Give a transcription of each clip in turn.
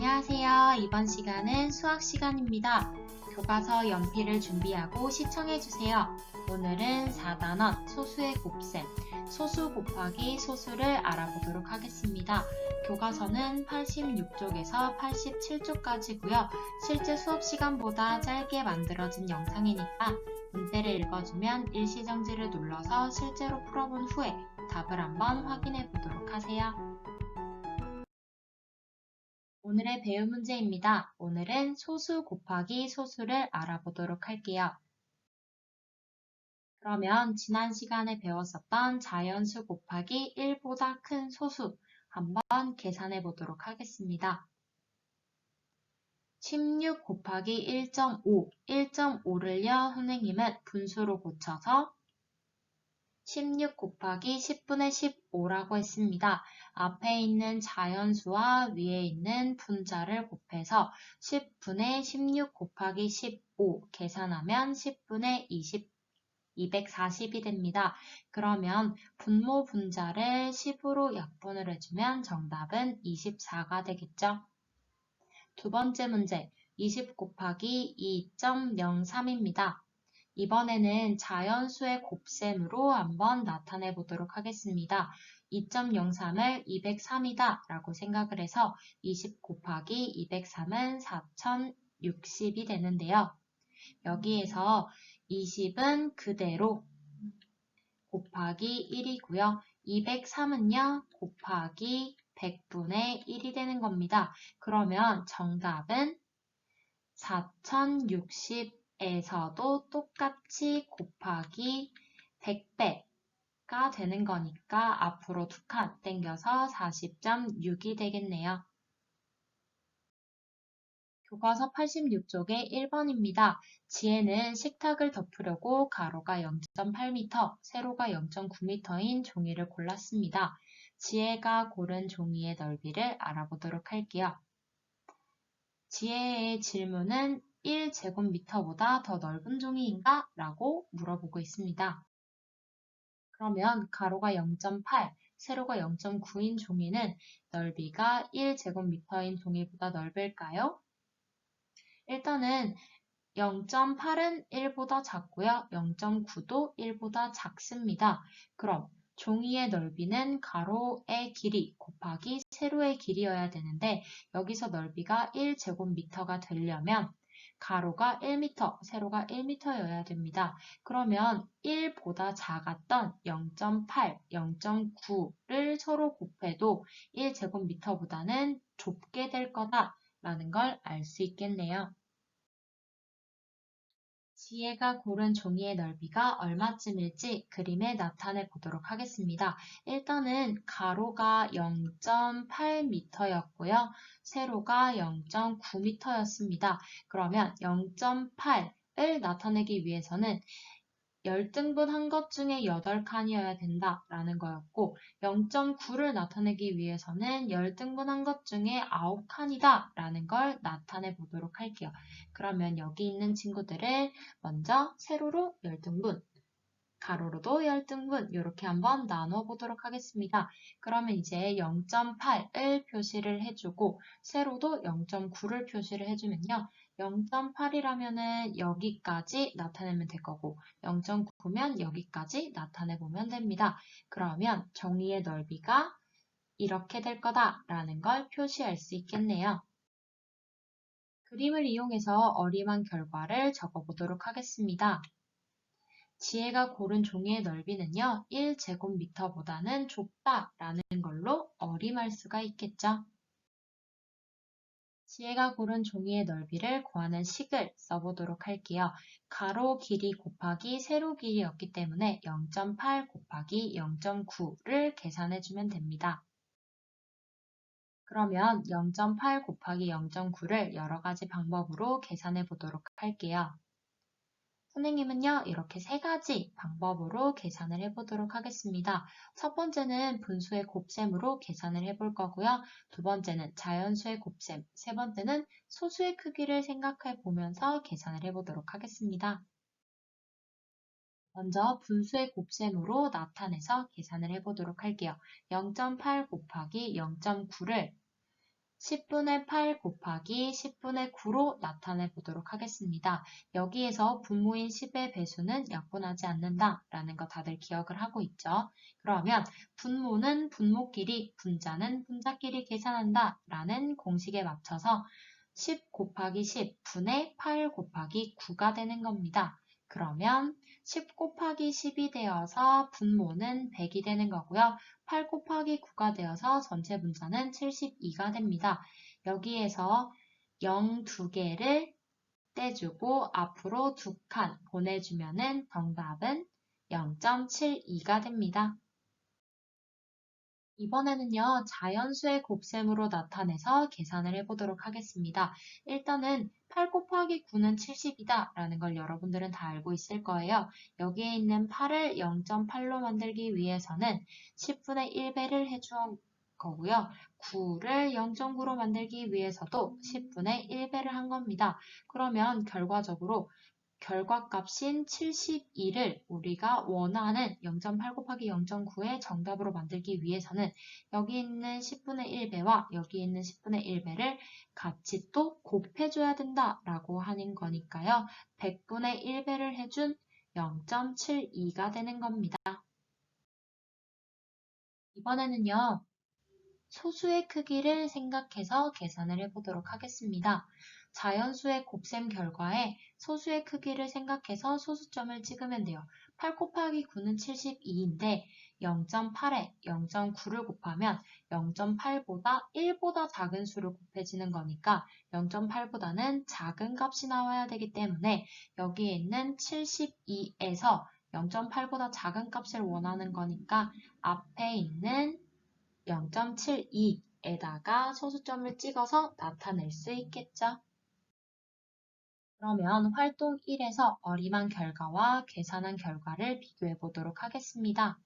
안녕하세요. 이번 시간은 수학 시간입니다. 교과서 연필을 준비하고 시청해주세요. 오늘은 4단원 소수의 곱셈, 소수 곱하기 소수를 알아보도록 하겠습니다. 교과서는 86쪽에서 87쪽까지고요. 실제 수업 시간보다 짧게 만들어진 영상이니까 문제를 읽어주면 일시정지를 눌러서 실제로 풀어본 후에 답을 한번 확인해 보도록 하세요. 오늘의 배울 문제입니다. 오늘은 소수 곱하기 소수를 알아보도록 할게요. 그러면 지난 시간에 배웠었던 자연수 곱하기 1보다 큰 소수 한번 계산해 보도록 하겠습니다. 16 곱하기 1.5, 1.5를요, 선생님은 분수로 고쳐서 16 곱하기 10분의 15라고 했습니다. 앞에 있는 자연수와 위에 있는 분자를 곱해서 10분의 16 곱하기 15 계산하면 10분의 20, 240이 됩니다. 그러면 분모 분자를 10으로 약분을 해주면 정답은 24가 되겠죠. 두 번째 문제, 20 곱하기 2.03입니다. 이번에는 자연수의 곱셈으로 한번 나타내 보도록 하겠습니다. 2.03을 203이다 라고 생각을 해서 20 곱하기 203은 4060이 되는데요. 여기에서 20은 그대로 곱하기 1이고요. 203은요, 곱하기 100분의 1이 되는 겁니다. 그러면 정답은 4060에서도 똑같이 곱하기 100배가 되는 거니까 앞으로 두 칸 땡겨서 40.6이 되겠네요. 교과서 86쪽의 1번입니다. 지혜는 식탁을 덮으려고 가로가 0.8m, 세로가 0.9m인 종이를 골랐습니다. 지혜가 고른 종이의 넓이를 알아보도록 할게요. 지혜의 질문은 1제곱미터보다 더 넓은 종이인가? 라고 물어보고 있습니다. 그러면 가로가 0.8, 세로가 0.9인 종이는 넓이가 1제곱미터인 종이보다 넓을까요? 일단은 0.8은 1보다 작고요. 0.9도 1보다 작습니다. 그럼 종이의 넓이는 가로의 길이 곱하기 세로의 길이여야 되는데 여기서 넓이가 1제곱미터가 되려면 가로가 1m, 세로가 1m여야 됩니다. 그러면 1보다 작았던 0.8, 0.9를 서로 곱해도 1제곱미터보다는 좁게 될 거다라는 걸 알 수 있겠네요. 지혜가 고른 종이의 넓이가 얼마쯤일지 그림에 나타내 보도록 하겠습니다. 일단은 가로가 0.8m였고요. 세로가 0.9m였습니다. 그러면 0.8을 나타내기 위해서는 열등분 한 것 중에 8칸이어야 된다라는 거였고 0.9를 나타내기 위해서는 열등분 한 것 중에 9칸이다 라는 걸 나타내 보도록 할게요. 그러면 여기 있는 친구들을 먼저 세로로 열등분, 가로로도 열등분 이렇게 한번 나눠 보도록 하겠습니다. 그러면 이제 0.8을 표시를 해주고 세로도 0.9를 표시를 해주면요. 0.8이라면은 여기까지 나타내면 될 거고 0.9면 여기까지 나타내 보면 됩니다. 그러면 종이의 넓이가 이렇게 될 거다라는 걸 표시할 수 있겠네요. 그림을 이용해서 어림한 결과를 적어 보도록 하겠습니다. 지혜가 고른 종이의 넓이는요, 1제곱미터보다는 좁다라는 걸로 어림할 수가 있겠죠. 지혜가 고른 종이의 넓이를 구하는 식을 써보도록 할게요. 가로 길이 곱하기 세로 길이였기 때문에 0.8 곱하기 0.9를 계산해주면 됩니다. 그러면 0.8 곱하기 0.9를 여러 가지 방법으로 계산해 보도록 할게요. 선생님은요, 이렇게 세 가지 방법으로 계산을 해보도록 하겠습니다. 첫 번째는 분수의 곱셈으로 계산을 해볼 거고요. 두 번째는 자연수의 곱셈, 세 번째는 소수의 크기를 생각해 보면서 계산을 해보도록 하겠습니다. 먼저 분수의 곱셈으로 나타내서 계산을 해보도록 할게요. 0.8 곱하기 0.9를 10분의 8 곱하기 10분의 9로 나타내 보도록 하겠습니다. 여기에서 분모인 10의 배수는 약분하지 않는다 라는 거 다들 기억을 하고 있죠. 그러면 분모는 분모끼리, 분자는 분자끼리 계산한다 라는 공식에 맞춰서 10 곱하기 10 분의 8 곱하기 9가 되는 겁니다. 그러면 10 곱하기 10이 되어서 분모는 100이 되는 거고요. 8 곱하기 9가 되어서 전체 분자는 72가 됩니다. 여기에서 0 2개를 떼주고 앞으로 2칸 보내주면은 정답은 0.72가 됩니다. 이번에는요, 자연수의 곱셈으로 나타내서 계산을 해보도록 하겠습니다. 일단은 8 곱하기 9는 70이다 라는 걸 여러분들은 다 알고 있을 거예요. 여기에 있는 8을 0.8로 만들기 위해서는 10분의 1배를 해준 거고요. 9를 0.9로 만들기 위해서도 10분의 1배를 한 겁니다. 그러면 결과적으로 결과값인 72를 우리가 원하는 0.8 곱하기 0.9의 정답으로 만들기 위해서는 여기 있는 10분의 1배와 여기 있는 10분의 1배를 같이 또 곱해줘야 된다라고 하는 거니까요. 100분의 1배를 해준 0.72가 되는 겁니다. 이번에는요. 소수의 크기를 생각해서 계산을 해보도록 하겠습니다. 자연수의 곱셈 결과에 소수의 크기를 생각해서 소수점을 찍으면 돼요. 8 곱하기 9는 72인데 0.8에 0.9를 곱하면 0.8보다 1보다 작은 수를 곱해지는 거니까 0.8보다는 작은 값이 나와야 되기 때문에 여기에 있는 72에서 0.8보다 작은 값을 원하는 거니까 앞에 있는 0.72에다가 소수점을 찍어서 나타낼 수 있겠죠. 그러면 활동 1에서 어림한 결과와 계산한 결과를 비교해 보도록 하겠습니다.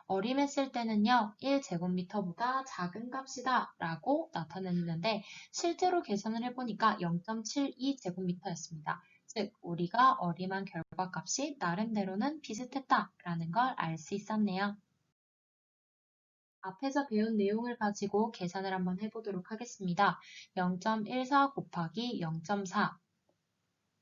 어림했을 때는요, 1제곱미터보다 작은 값이다 라고 나타냈는데 실제로 계산을 해보니까 0.72제곱미터였습니다. 즉, 우리가 어림한 결과값이 나름대로는 비슷했다라는 걸 알 수 있었네요. 앞에서 배운 내용을 가지고 계산을 한번 해보도록 하겠습니다. 0.14 곱하기 0.4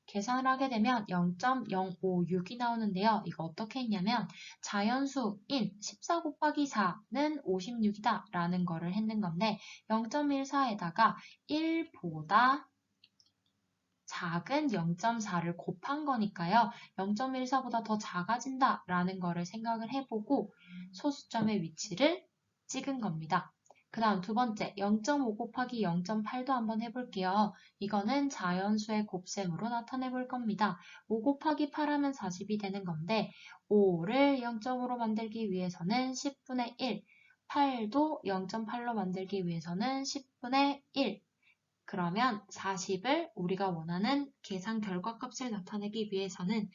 계산을 하게 되면 0.056이 나오는데요. 이거 어떻게 했냐면 자연수인 14 곱하기 4는 56이다 라는 거를 했는 건데 0.14에다가 1보다 작은 0.4를 곱한 거니까요. 0.14보다 더 작아진다 라는 거를 생각을 해보고 소수점의 위치를 찍은 겁니다. 그 다음 두 번째 0.5 곱하기 0.8도 한번 해볼게요. 이거는 자연수의 곱셈으로 나타내 볼 겁니다. 5 곱하기 8 하면 40이 되는 건데 5를 0.5로 만들기 위해서는 10분의 1, 8도 0.8로 만들기 위해서는 10분의 1. 그러면 40을 우리가 원하는 계산 결과값을 나타내기 위해서는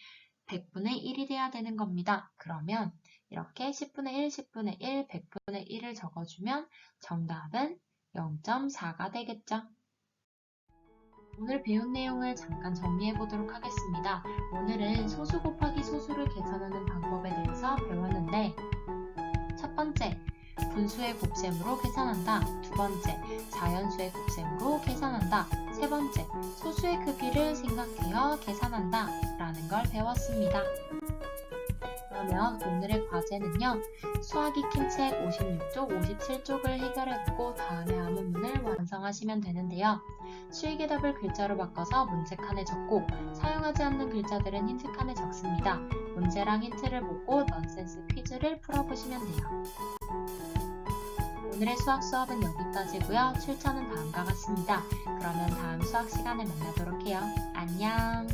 100분의 1이 돼야 되는 겁니다. 그러면 이렇게 10분의 1, 10분의 1, 100분의 1을 적어주면 정답은 0.4가 되겠죠. 오늘 배운 내용을 잠깐 정리해 보도록 하겠습니다. 오늘은 소수 곱하기 소수를 계산하는 방법에 대해서 배웠는데 첫 번째, 분수의 곱셈으로 계산한다. 두 번째, 자연수의 곱셈으로 계산한다. 세 번째, 소수의 크기를 생각하여 계산한다 라는 걸 배웠습니다. 그러면 오늘의 과제는요. 수학 익힌 책 56쪽, 57쪽을 해결해보고 다음에 아문문을 완성하시면 되는데요. 수익의 답을 글자로 바꿔서 문제칸에 적고 사용하지 않는 글자들은 힌트칸에 적습니다. 문제랑 힌트를 보고 넌센스 퀴즈를 풀어보시면 돼요. 오늘의 수학 수업은 여기까지고요. 출처는 다음과 같습니다. 그러면 다음 수학 시간에 만나도록 해요. 안녕!